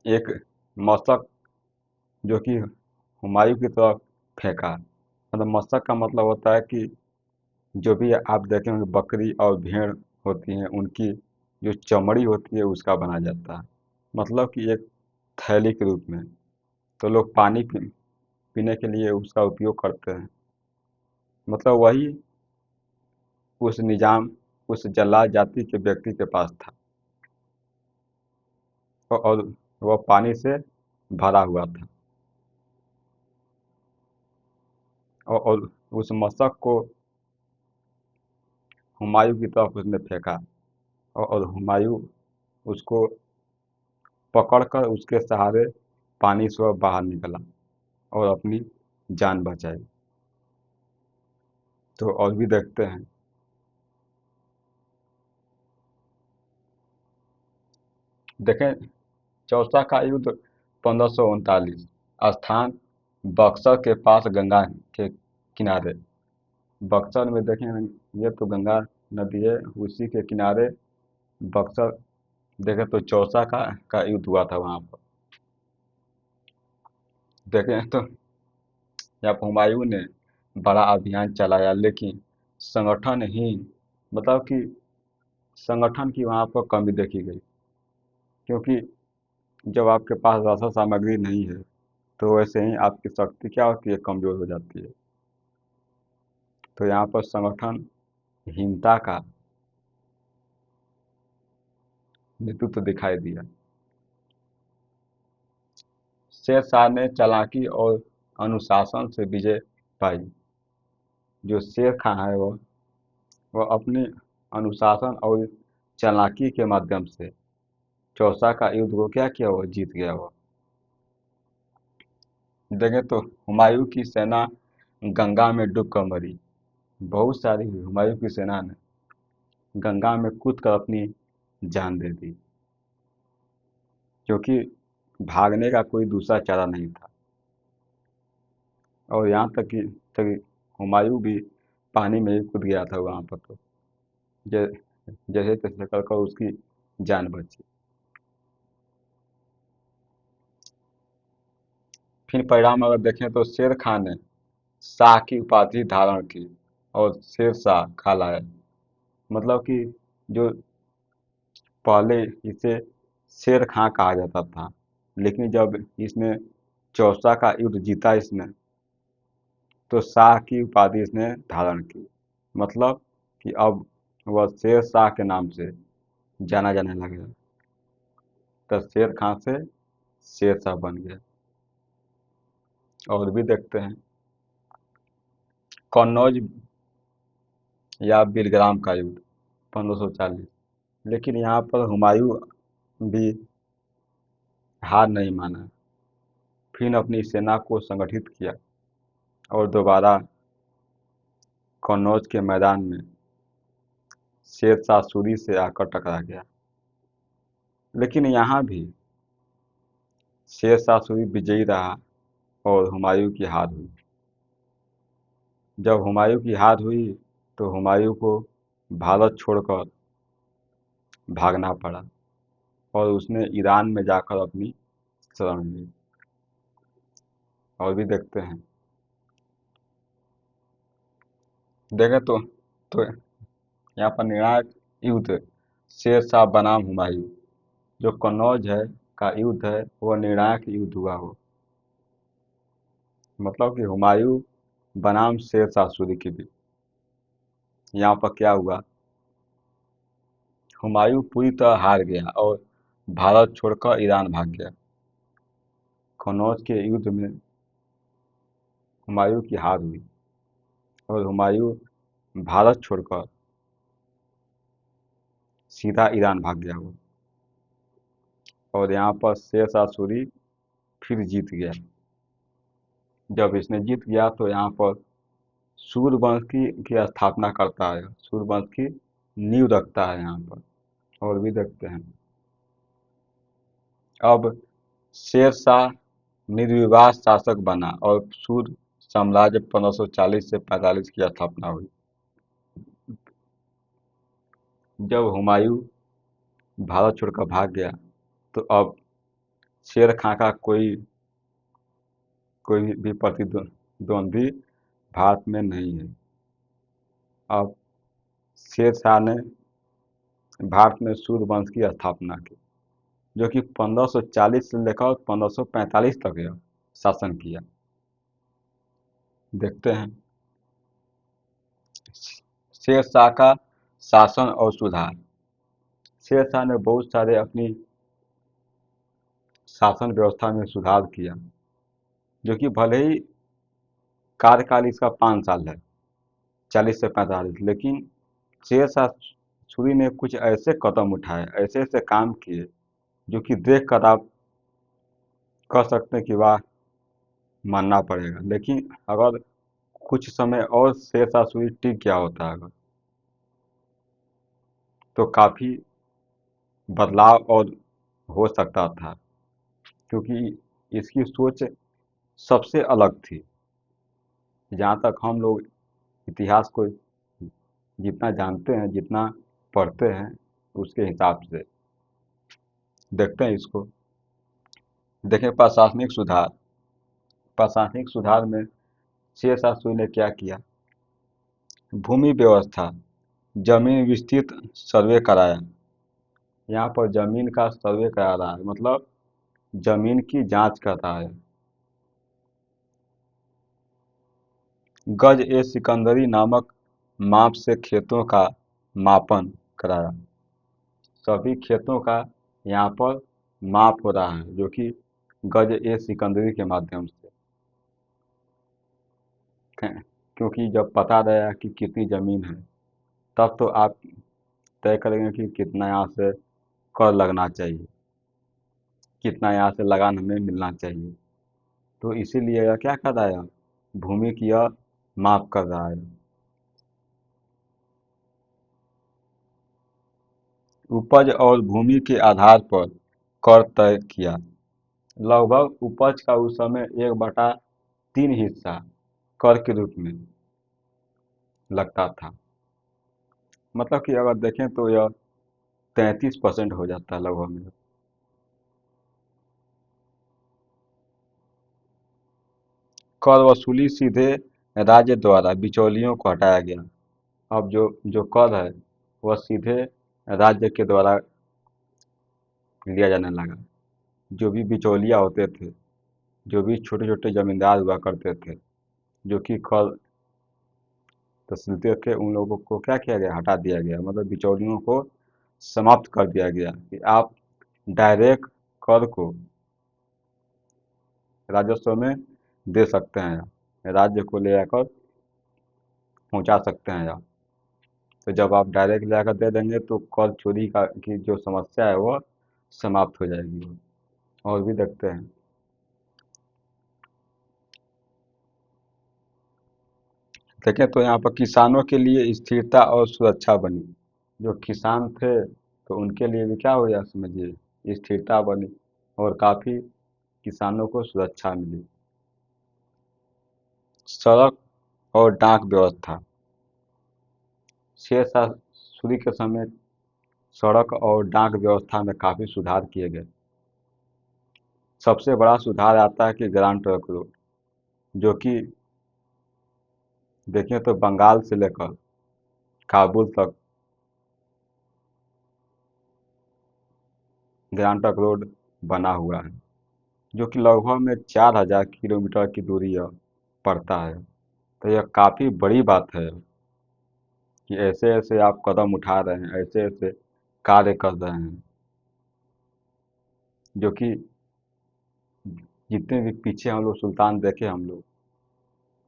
A: एक मशक, जो कि हुमायूं की तरफ फेंका। मतलब मशक का मतलब होता है कि जो भी आप देखे होंगे बकरी और भेड़ होती हैं, उनकी जो चमड़ी होती है उसका बना जाता है। मतलब कि एक थैली के रूप में। तो लोग पानी पीने के लिए उसका उपयोग करते हैं। मतलब वही उस निजाम, उस जल्लाद जाति के व्यक्ति के पास था, और वह पानी से भरा हुआ था। और उस मशक को हुमायूं की तरफ उसने फेंका, और हुमायूं उसको पकड़कर उसके सहारे पानी से वह बाहर निकला और अपनी जान बचाई। तो और भी देखते हैं। देखें, चौसा का युद्ध 1539, स्थान बक्सर के पास गंगा के किनारे। बक्सर में देखें, ये तो गंगा नदी है, उसी के किनारे बक्सर। देखें तो चौसा का युद्ध हुआ था वहाँ पर। देखें तो यहाँ पर हुमायूं ने बड़ा अभियान चलाया, लेकिन संगठनहीन, मतलब कि संगठन की वहाँ पर कमी देखी गई। क्योंकि जब आपके पास रसद सामग्री नहीं है, तो वैसे ही आपकी शक्ति क्या होती है, कमजोर हो जाती है। तो यहाँ पर संगठनहीनता का नेतृत्व दिखाई दिया। शेर शाह ने चालाकी और अनुशासन से विजय पाई। जो शेर खां है, वह अपने अनुशासन और चालाकी के माध्यम से चौसा का युद्ध को क्या किया, वो जीत गया। वो देखें तो हुमायूं की सेना गंगा में डूब कर मरी। बहुत सारी हुमायूं की सेना ने गंगा में कूद कर अपनी जान दे दी, क्योंकि भागने का कोई दूसरा चारा नहीं था। और यहाँ तक कि हुमायूं भी पानी में ही कूद गया था वहाँ पर। तो जै- जैसे तैसे कर कर उसकी जान बची। फिर परिणाम अगर देखें तो शेर खान ने शाह की उपाधि धारण की, और शेर शाह कहलाया। मतलब कि जो पहले इसे शेर खां कहा जाता था, लेकिन जब इसने चौसा का युद्ध जीता इसने, तो शाह की उपाधि इसने धारण की। मतलब कि अब वह शेर शाह के नाम से जाना जाने लगा। तो शेर खां से शेर शाह बन गया। और भी देखते हैं, कन्नौज या बिलग्राम का युद्ध 1540। लेकिन यहाँ पर हुमायूं भी हार नहीं माना। फिर अपनी सेना को संगठित किया, और दोबारा कन्नौज के मैदान में शेर शाह सूरी से आकर टकरा गया। लेकिन यहाँ भी शेर शाह सूरी विजयी रहा, और हुमायूं की हार हुई। जब हुमायूं की हार हुई, तो हुमायूं को भारत छोड़कर भागना पड़ा, और उसने ईरान में जाकर अपनी शरण ली। और भी देखते हैं। देखें तो यहाँ पर निर्णायक युद्ध शेर शाह बनाम हुमायूं, जो कन्नौज है का युद्ध है, वह निर्णायक युद्ध हुआ हो। मतलब कि हुमायूं बनाम शेर शाह सूरी के बीच। यहाँ पर क्या हुआ, हुमायूं पूरी तरह हार गया और भारत छोड़कर ईरान भाग गया। कन्नौज के युद्ध में हुमायूं की हार हुई और हुमायूं भारत छोड़कर सीधा ईरान भाग गया वो। और यहाँ पर शेर शाह सूरी फिर जीत गया। जब इसने जीत गया तो यहाँ पर सूर्यवंश की स्थापना करता है, सूर्यवंश की नींव रखता है यहाँ पर। और भी देखते हैं। अब शेर शाह निर्विवाद शासक बना और सूर्य साम्राज्य 1540 से 45 की स्थापना हुई। जब हुमायूं भारत छोड़कर भाग गया तो अब शेर खां का कोई भी प्रतिद्वंदी भारत में नहीं है। अब शेर शाह ने भारत में सूर्यवंश की स्थापना की, जो कि 1540 से लेकर 1545 तक यह शासन किया। देखते हैं शेर शाह का शासन और सुधार। शेर शाह ने बहुत सारे अपनी शासन व्यवस्था में सुधार किया, जो कि भले ही कार्यकाल इसका 5 साल है, 40 से 45, लेकिन शेर शाह सूरी ने कुछ ऐसे कदम उठाए, ऐसे ऐसे काम किए, जो कि देख कर आप कह सकते हैं कि वाह, मानना पड़ेगा। लेकिन अगर कुछ समय और शेर शाह सूरी टिक गया होता अगर, तो काफ़ी बदलाव और हो सकता था, क्योंकि इसकी सोच सबसे अलग थी। जहाँ तक हम लोग इतिहास को जितना जानते हैं, जितना पढ़ते हैं, उसके हिसाब से देखते हैं इसको। देखें प्रशासनिक सुधार। प्रशासनिक सुधार में शेर शाह सूरी ने क्या किया? भूमि व्यवस्था, जमीन विस्तृत सर्वे कराया। यहाँ पर जमीन का सर्वे करा रहा है, मतलब जमीन की जांच कर रहा है। गज ए सिकंदरी नामक माप से खेतों का मापन कराया। सभी खेतों का यहाँ पर माप हो रहा है, जो कि गज ए सिकंदरी के माध्यम से, क्योंकि जब पता रहेगा कि कितनी ज़मीन है, तब तो आप तय करेंगे कि कितना यहाँ से कर लगना चाहिए, कितना यहाँ से लगान हमें मिलना चाहिए। तो इसीलिए यह क्या कर रहा है, भूमि की यह माप कर रहा है। उपज और भूमि के आधार पर कर तय किया। लगभग उपज का उस समय 1/3 हिस्सा कर के रूप में लगता था। मतलब कि अगर देखें तो यह 33% हो जाता है लगभग में। कर वसूली सीधे राज्य द्वारा बिचौलियों को हटाया गया। अब जो कर है वह सीधे राज्य के द्वारा लिया जाने लगा। जो भी बिचौलिया होते थे, जो भी छोटे छोटे जमींदार हुआ करते थे, जो कि कर तहसीलदार थे, उन लोगों को क्या किया गया, हटा दिया गया। मतलब बिचौलियों को समाप्त कर दिया गया कि आप डायरेक्ट कर को राजस्व में दे सकते हैं, राज्य को ले आकर पहुंचा सकते हैं आप। तो जब आप डायरेक्ट ले आकर दे देंगे तो कर चोरी का की जो समस्या है वह समाप्त हो जाएगी। और भी देखते हैं। देखें तो यहाँ पर किसानों के लिए स्थिरता और सुरक्षा बनी। जो किसान थे तो उनके लिए भी क्या हो गया, समझिए, स्थिरता बनी और काफ़ी किसानों को सुरक्षा मिली। सड़क और डाक व्यवस्था। शेर शाह सूरी के समय सड़क और डाक व्यवस्था में काफ़ी सुधार किए गए। सबसे बड़ा सुधार आता है कि ग्रांड ट्रंक रोड, जो कि देखें तो बंगाल से लेकर काबुल तक ग्रांड ट्रंक रोड बना हुआ है, जो कि लगभग में 4000 किलोमीटर की दूरी पड़ता है। तो यह काफ़ी बड़ी बात है कि ऐसे ऐसे आप कदम उठा रहे हैं, ऐसे ऐसे कार्य कर रहे हैं, जो कि जितने भी पीछे हम लोग सुल्तान देखे हम लोग,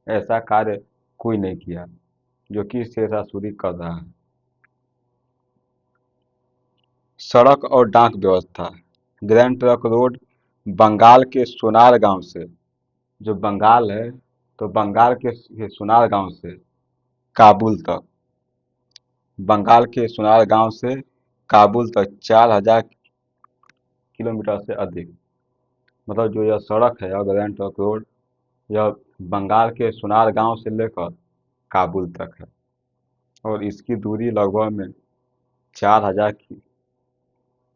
A: ऐसा कार्य कोई नहीं किया जो कि शेर शाह सूरी कर रहा है। सड़क और डाक व्यवस्था। ग्रैंड ट्रंक रोड बंगाल के सोनार गांव से, जो बंगाल है, तो बंगाल के ये सोनार गांव से काबुल तक, बंगाल के सोनार गांव से काबुल तक 4,000 किलोमीटर से अधिक, मतलब जो यह सड़क है, यह ग्रैंड ट्रंक रोड, यह बंगाल के सोनार गांव से लेकर काबुल तक है और इसकी दूरी लगभग में 4,000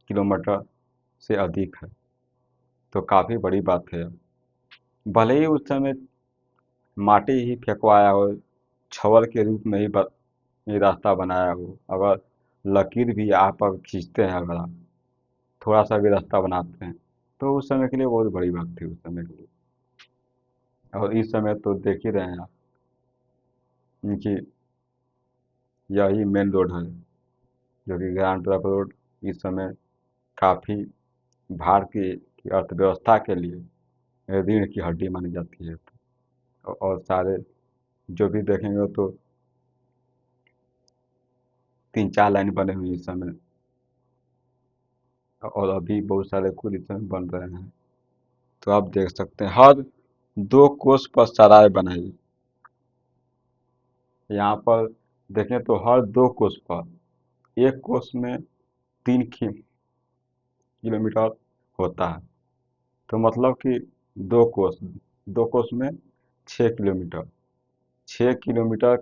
A: किलोमीटर से अधिक है। तो काफ़ी बड़ी बात है। भले ही उस समय माटी ही फेंकवाया हो, छवर के रूप में ही ये रास्ता बनाया हो, अगर लकीर भी आप अगर खींचते हैं, अगर आप थोड़ा सा भी रास्ता बनाते हैं, तो उस समय के लिए बहुत बड़ी बात थी उस समय के लिए। और इस समय तो देख ही रहे हैं आप कि यही मेन रोड है, जो कि ग्रैंड ट्रंक रोड इस समय काफ़ी भारत की अर्थव्यवस्था के लिए रीढ़ की हड्डी मानी जाती है। और सारे जो भी देखेंगे तो 3-4 लाइन बने हुए हैं इस समय, और अभी बहुत सारे कुल इस समय बन रहे हैं। तो आप देख सकते हैं हर 2 कोस पर सराय बनाई। यहाँ पर देखें तो हर 2 कोस पर, एक कोस में 3 किलोमीटर होता है, तो मतलब कि 2 कोस में 6 किलोमीटर, 6 किलोमीटर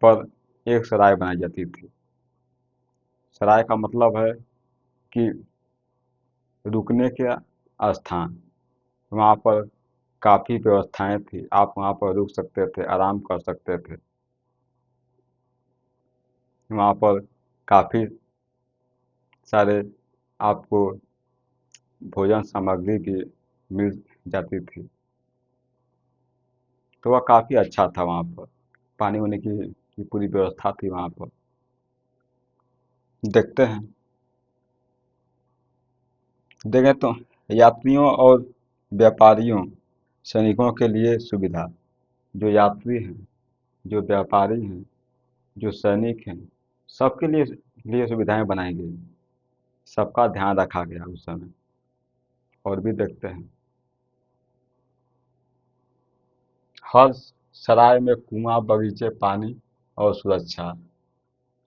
A: पर एक सराय बनाई जाती थी। सराय का मतलब है कि रुकने के स्थान, वहाँ पर काफ़ी व्यवस्थाएं थी, आप वहाँ पर रुक सकते थे, आराम कर सकते थे। वहाँ पर काफ़ी सारे आपको भोजन सामग्री भी मिल जाती थी, तो वह काफ़ी अच्छा था। वहाँ पर पानी वानी की पूरी व्यवस्था थी वहाँ पर। देखते हैं, देखें तो यात्रियों और व्यापारियों, सैनिकों के लिए सुविधा, जो यात्री हैं, जो व्यापारी हैं, जो सैनिक हैं, सबके लिए सुविधाएं बनाई गई, सबका ध्यान रखा गया उस समय। और भी देखते हैं, हर सराय में कुआं, बगीचे, पानी और सुरक्षा।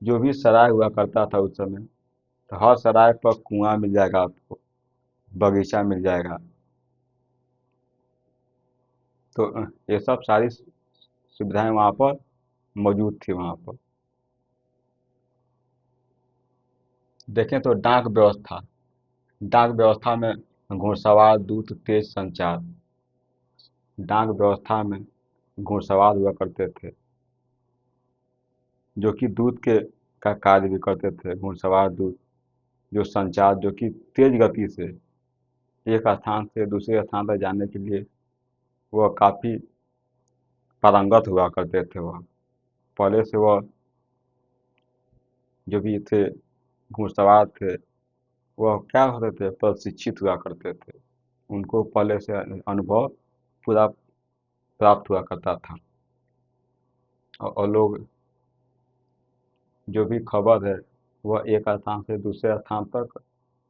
A: जो भी सराय हुआ करता था उस समय, तो हर सराय पर कुआं मिल जाएगा आपको, बगीचा मिल जाएगा। तो ये सब सारी सुविधाएं वहाँ पर मौजूद थी वहाँ पर। देखें तो डाक व्यवस्था में घुड़सवार, दूत, तेज संचार। डाक व्यवस्था में घुड़सवार हुआ करते थे, जो कि दूत के का कार्य भी करते थे। घुड़सवार दूत जो संचार, जो कि तेज गति से एक स्थान से दूसरे स्थान तक जाने के लिए वह काफ़ी पारंगत हुआ करते थे। वह पहले से वह जो भी थे घुड़सवार थे, वह क्या होते थे, प्रशिक्षित हुआ करते थे। उनको पहले से अनुभव पूरा प्राप्त हुआ करता था, और लोग जो भी खबर है वह एक स्थान से दूसरे स्थान तक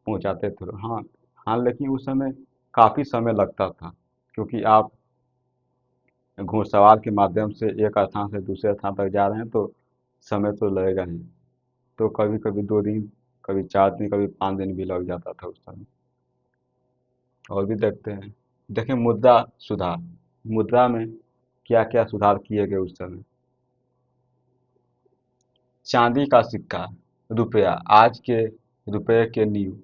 A: पहुंचाते थे। हाँ, हाँ, लेकिन उस समय काफ़ी समय लगता था, क्योंकि आप घुड़सवार के माध्यम से एक स्थान से दूसरे स्थान तक जा रहे हैं, तो समय तो लगेगा ही। तो कभी कभी 2 दिन, कभी 4 दिन, कभी 5 दिन भी लग जाता था उस समय। और भी देखते हैं, देखें मुद्रा सुधार। मुद्रा में क्या क्या सुधार किए गए उस समय। चांदी का सिक्का, रुपया, आज के रुपये के नींव।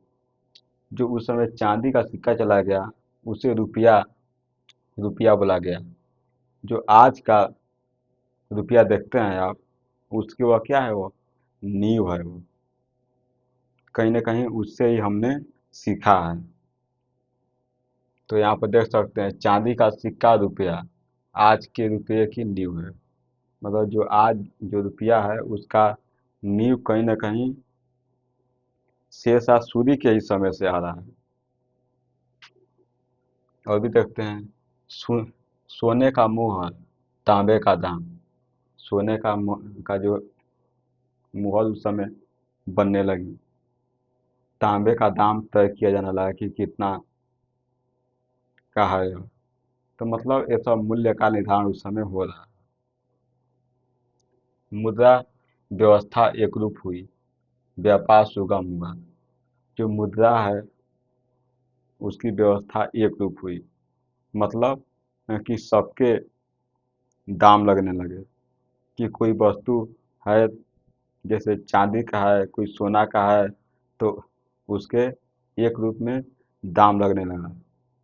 A: जो उस समय चांदी का सिक्का चला गया, उसे रुपया रुपया बोला गया। जो आज का रुपया देखते हैं आप, उसके वह क्या है, वो नींव है। वो कहीं ना कहीं उससे ही हमने सीखा है। तो यहाँ पर देख सकते हैं, चांदी का सिक्का, रुपया, आज के रुपये की नींव है। मतलब जो आज जो रुपया है उसका नींव कहीं ना कहीं शेरशाह सूरी के ही समय से आ रहा है। और भी देखते हैं, सो, सोने का मुहर, तांबे का दाम। सोने का जो मुहर उस समय बनने लगी, तांबे का दाम तय किया जाने लगा कि कितना का है। तो मतलब ये सब मूल्य का निर्धारण उस समय हो रहा है। मुद्रा व्यवस्था एकरूप हुई, व्यापार सुगम हुआ। जो मुद्रा है उसकी व्यवस्था एक रूप हुई, मतलब कि सबके दाम लगने लगे। कि कोई वस्तु है, जैसे चांदी का है, कोई सोना का है, तो उसके एक रूप में दाम लगने लगा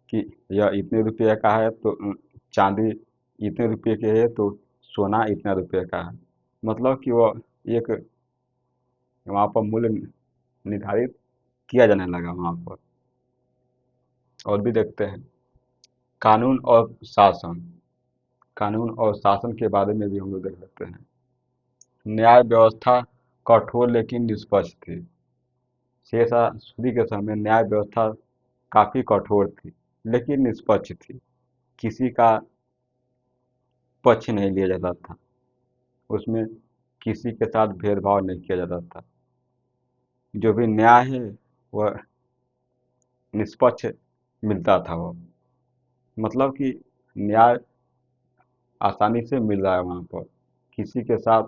A: कि यह इतने रुपये का है तो चांदी इतने रुपये की है, तो सोना इतने रुपये का है। मतलब कि वो एक वहाँ पर मूल्य निर्धारित किया जाने लगा वहाँ पर। और भी देखते हैं, कानून और शासन। कानून और शासन के बारे में भी हम लोग देख सकते हैं। न्याय व्यवस्था कठोर लेकिन निष्पक्ष थी। शेरशाह सूरी के समय न्याय व्यवस्था काफी कठोर थी, लेकिन निष्पक्ष थी। किसी का पक्ष नहीं लिया जाता था उसमें, किसी के साथ भेदभाव नहीं किया जाता था। जो भी न्याय है वह निष्पक्ष मिलता था वो, मतलब कि न्याय आसानी से मिल रहा है वहाँ पर, किसी के साथ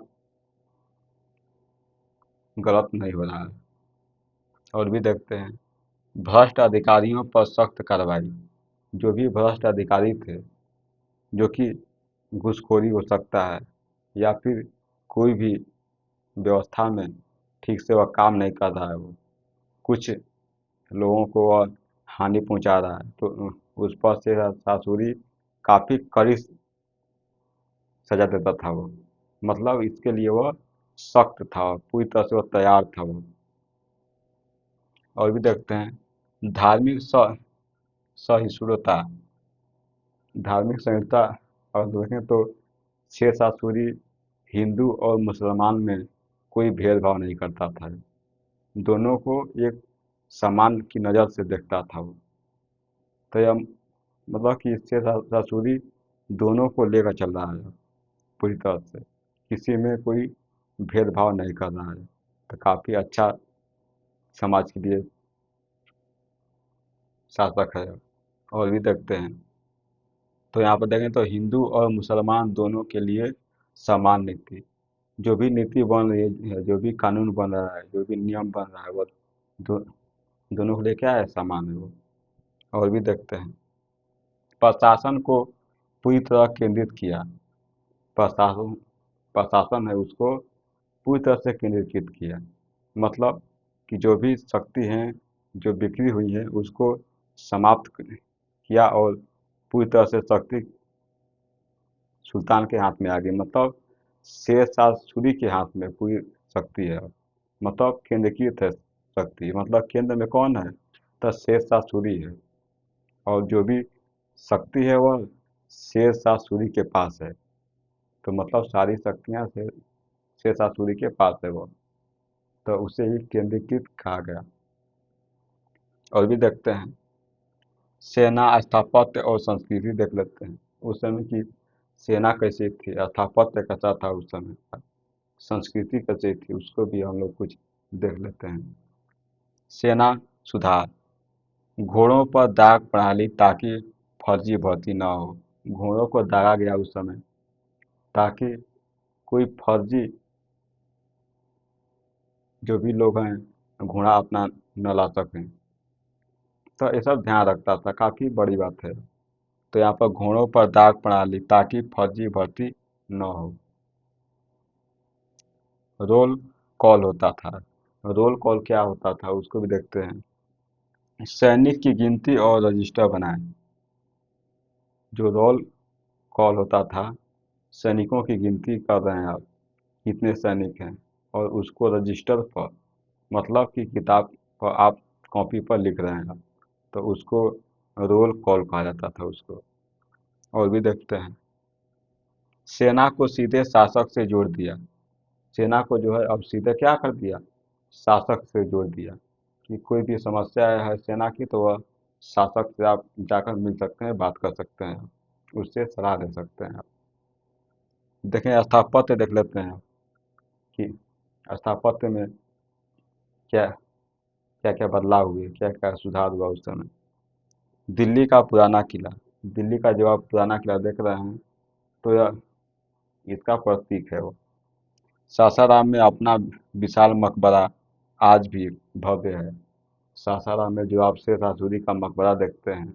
A: गलत नहीं हो रहा है। और भी देखते हैं, भ्रष्ट अधिकारियों पर सख्त कार्रवाई। जो भी भ्रष्ट अधिकारी थे, जो कि घूसखोरी हो सकता है या फिर कोई भी व्यवस्था में ठीक से वह काम नहीं कर रहा है, वो कुछ लोगों को वह हानि पहुंचा रहा है, तो उस पर से सासुरी काफ़ी कड़ी सजा देता था वो। मतलब इसके लिए वह सख्त था, पूरी तरह से वह तैयार था वो। और भी देखते हैं, धार्मिक सहिष्णुता। धार्मिक संहिता और देखें तो शेरशाह सूरी हिंदू और मुसलमान में कोई भेदभाव नहीं करता था। दोनों को एक समान की नज़र से देखता था वो। तो यह मतलब कि शेरशाह सूरी दोनों को लेकर चल रहा है पूरी तरह से, किसी में कोई भेदभाव नहीं कर रहा है। तो काफ़ी अच्छा समाज के लिए शासक है। और भी देखते हैं, तो यहाँ पर देखें तो हिंदू और मुसलमान दोनों के लिए समान नीति। जो भी नीति बन रही है, जो भी कानून बन रहा है, जो भी नियम बन रहा है, वो दो, दोनों के लिए क्या है, समान है वो। और भी देखते हैं, प्रशासन को पूरी तरह केंद्रित किया। प्रशासन प्रशासन है उसको पूरी तरह से केंद्रीकृत किया। मतलब कि जो भी शक्ति हैं, जो बिखरी हुई है, उसको समाप्त किया और पूरी तरह से शक्ति सुल्तान के हाथ में आ गई। मतलब शेरशाह सूरी के हाथ में पूरी शक्ति है। मतलब केंद्रीकृत है शक्ति, मतलब केंद्र में कौन है, तो शेरशाह सूरी है। और जो भी शक्ति है वह शेरशाह सूरी के पास है। तो मतलब सारी शक्तियाँ शेरशाह सूरी के पास है वो, तो उसे ही केंद्रीकृत कहा गया। और भी देखते हैं, सेना, स्थापत्य और संस्कृति देख लेते हैं। उस समय की सेना कैसी थी, स्थापत्य कैसा था उस समय का, संस्कृति कैसी थी, उसको भी हम लोग कुछ देख लेते हैं। सेना सुधार, घोड़ों पर दाग प्रणाली ताकि फर्जी भर्ती न हो। घोड़ों को दागा गया उस समय ताकि कोई फर्जी जो भी लोग हैं घोड़ा अपना न ला सकें। तो ये सब ध्यान रखता था, काफ़ी बड़ी बात है। तो यहाँ पर घोड़ों पर दाग प्रणाली ताकि फर्जी भर्ती न हो। रोल कॉल होता था। रोल कॉल क्या होता था उसको भी देखते हैं। सैनिक की गिनती और रजिस्टर बनाएं। जो रोल कॉल होता था, सैनिकों की गिनती कर रहे हैं आप, कितने सैनिक हैं, और उसको रजिस्टर पर, मतलब कि किताब पर आप कॉपी पर लिख रहे हैं आप, तो उसको रोल कॉल कहा जाता था उसको। और भी देखते हैं, सेना को सीधे शासक से जोड़ दिया। सेना को जो है अब सीधे क्या कर दिया, शासक से जोड़ दिया कि कोई भी समस्या है सेना की तो वह शासक से आप जाकर मिल सकते हैं, बात कर सकते हैं, उससे सलाह ले सकते हैं। देखें स्थापत्य देख लेते हैं कि स्थापत्य में क्या क्या क्या बदलाव हुए, क्या क्या सुधार हुआ उस समय। दिल्ली का पुराना किला, दिल्ली का जो आप पुराना किला देख रहे हैं तो यह इसका प्रतीक है वो। सासाराम में अपना विशाल मकबरा आज भी भव्य है। सासाराम में जो आप शेर शाह का मकबरा देखते हैं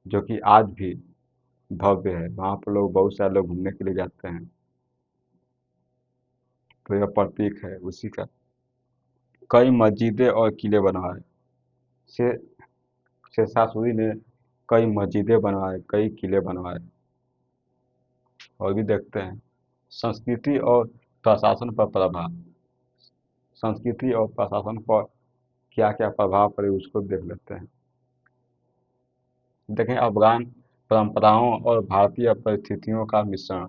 A: जो कि आज भी भव्य है, वहाँ पर लोग बहुत सारे लोग घूमने के लिए जाते हैं। तो यह प्रतीक है उसी का। कई मस्जिदें और किले बनवाए, शेर शेर शाह सूरी ने कई मस्जिदें बनवाए, कई किले बनवाए। और भी देखते हैं संस्कृति और प्रशासन पर प्रभाव, संस्कृति और प्रशासन पर क्या क्या प्रभाव पड़े उसको देख लेते हैं। देखें अफगान परंपराओं और भारतीय परिस्थितियों का मिश्रण,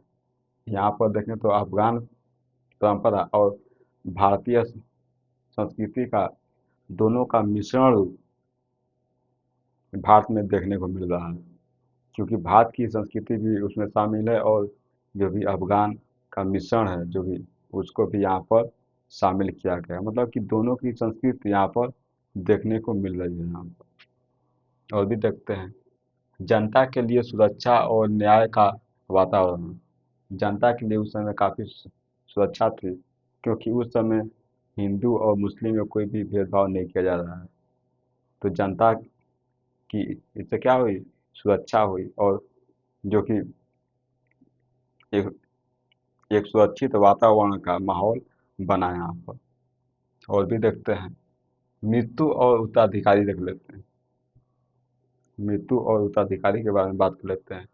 A: यहाँ पर देखें तो अफगान परंपरा और भारतीय संस्कृति का दोनों का मिश्रण भारत में देखने को मिल रहा है, क्योंकि भारत की संस्कृति भी उसमें शामिल है और जो भी अफगान का मिश्रण है जो भी उसको भी यहाँ पर शामिल किया गया, मतलब कि दोनों की संस्कृति यहाँ पर देखने को मिल रही है यहाँ पर। और भी देखते हैं जनता के लिए सुरक्षा और न्याय का वातावरण, जनता के लिए उस समय काफ़ी सुरक्षा थी, क्योंकि उस समय हिंदू और मुस्लिम में कोई भी भेदभाव नहीं किया जा रहा है। तो जनता की इससे क्या हुई, सुरक्षा हुई, और जो कि एक एक सुरक्षित वातावरण का माहौल बना यहाँ पर। और भी देखते हैं मृत्यु और उत्तराधिकारी देख लेते हैं, मृत्यु और उत्तराधिकारी के बारे में बात कर लेते हैं।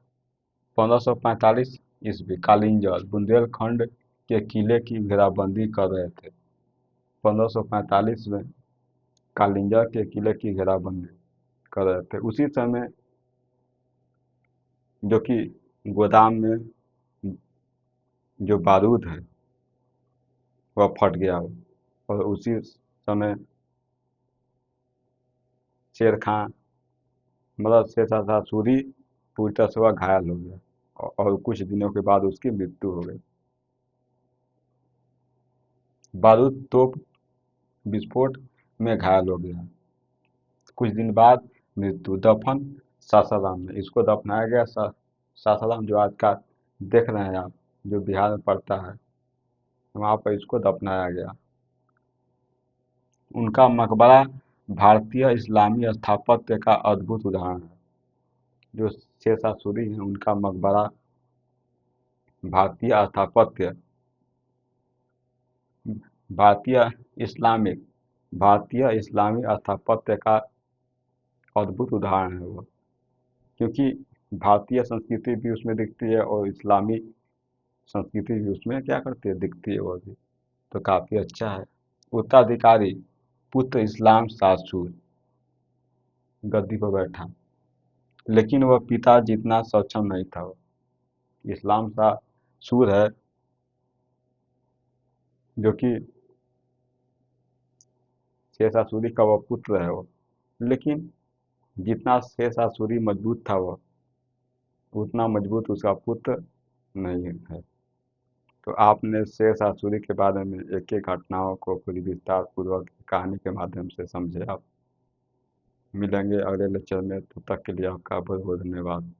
A: 1545 ईस्वी कालिंजर बुंदेलखंड के किले की घेराबंदी कर रहे थे। 1545 में कालिंजर के किले की घेराबंदी कर रहे थे। उसी समय जो कि गोदाम में जो बारूद है वह फट गया हो, और उसी समय शेर खां मतलब शेर शाह सूरी पूरी तरह से वह घायल हो गया, और कुछ दिनों के बाद उसकी मृत्यु हो गई। बारूद तोप विस्फोट में घायल हो गया, कुछ दिन बाद मृत्यु। दफन सासाराम में, इसको दफनाया गया सासाराम जो आज का देख रहे हैं आप, जो बिहार में पड़ता है, वहाँ पर इसको दफनाया गया। उनका मकबरा भारतीय इस्लामी स्थापत्य का अद्भुत उदाहरण है। जो शेर शाह सूरी हैं उनका मकबरा भारतीय स्थापत्य, भारतीय इस्लामिक भारतीय इस्लामी स्थापत्य का अद्भुत उदाहरण है वो, क्योंकि भारतीय संस्कृति भी उसमें दिखती है और इस्लामी संस्कृति भी उसमें क्या करती है, दिखती है वो भी। तो काफ़ी अच्छा है। उत्तराधिकारी पुत्र इस्लाम शाह सूर गद्दी पर बैठा, लेकिन वह पिता जितना सक्षम नहीं था। वो इस्लाम शाह सूर है जो कि शेर शाह सूरी का वह पुत्र है वो, लेकिन जितना शेर शाह सूरी मजबूत था वह, उतना मजबूत उसका पुत्र नहीं है। तो आपने शेर शाह सूरी के बारे में एक एक घटनाओं को पूरी विस्तार पूर्वक कहानी के माध्यम से समझे आप। मिलेंगे अगले लेक्चर में, तब तक के लिए आपका बहुत बहुत धन्यवाद।